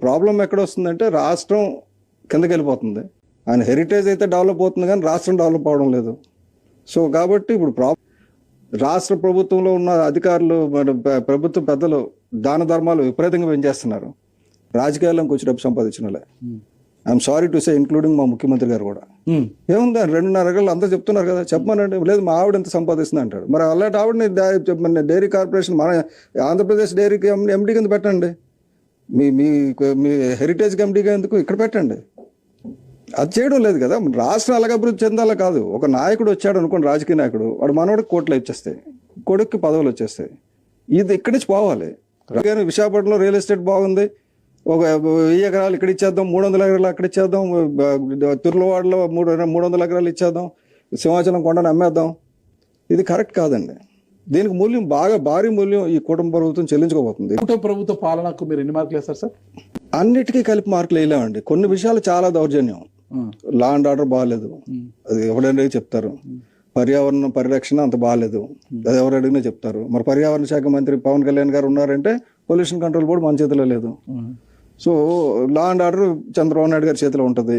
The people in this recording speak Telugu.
ప్రాబ్లం ఎక్కడ వస్తుందంటే రాష్ట్రం కిందకి వెళ్ళిపోతుంది. ఆయన హెరిటేజ్ అయితే డెవలప్ అవుతుంది కానీ రాష్ట్రం డెవలప్ అవడం లేదు. సో కాబట్టి ఇప్పుడు రాష్ట్ర ప్రభుత్వంలో ఉన్న అధికారులు ప్రభుత్వ పెద్దలు దాన ధర్మాలు విపరీతంగా పెంచేస్తున్నారు. రాజకీయాల్లోకి వచ్చి డబ్బు సంపాదించిన వాళ్ళే. I'm sorry to say including మా ముఖ్యమంత్రి గారు కూడా. ఏముంది 2.5 గంటలు అంతా చెప్తున్నారు కదా, చెప్పమనండి. లేదు మా ఆవిడ ఎంత సంపాదిస్తుంది అంటాడు. మరి అలాంటి ఆవిడని డైరీ కార్పొరేషన్ మన ఆంధ్రప్రదేశ్ డైరీకి ఎండీ కింద పెట్టండి. మీ మీ హెరిటేజ్కి ఎండీగా ఎందుకు ఇక్కడ పెట్టండి. అది చేయడం లేదు కదా. రాష్ట్రం అలాగ అభివృద్ధి చెందాలా కాదు. ఒక నాయకుడు వచ్చాడు అనుకోండి, రాజకీయ నాయకుడు, వాడు మనవాడికి కోట్లు వచ్చేస్తాయి, కొడుక్కి పదవులు వచ్చేస్తాయి. ఇది ఇక్కడి నుంచి పోవాలి. విశాఖపట్నంలో రియల్ ఎస్టేట్ బాగుంది, ఒక 1000 ఎకరాలు ఇక్కడ ఇచ్చేద్దాం, 300 ఎకరాలు అక్కడ ఇచ్చేద్దాం, తుర్లవాడలో 300 ఎకరాలు ఇచ్చేద్దాం, సింహాచలం కొండను అమ్మేద్దాం. ఇది కరెక్ట్ కాదండి. దీనికి మూల్యం భారీ మూల్యం ఈ కుటుంబ ప్రభుత్వం చెల్లించుకోబోతుంది. కుటుంబ ప్రభుత్వ పాలనకు మీరు ఎన్ని మార్కులు వేస్తారు సార్? అన్నిటికీ కలిపి మార్కులు వేయలేమండి. కొన్ని విషయాలు చాలా దౌర్జన్యం. లా అండ్ ఆర్డర్ బాగాలేదు, అది ఎవరైనా చెప్తారు. పర్యావరణ పరిరక్షణ అంత బాగాలేదు, అది ఎవరు అడిగినా చెప్తారు. మరి పర్యావరణ శాఖ మంత్రి పవన్ కళ్యాణ్ గారు ఉన్నారంటే పొల్యూషన్ కంట్రోల్ బోర్డు మన చేతిలో లేదు. So law and order Chandrababu Naidu గారి చేతిలో ఉంటుంది.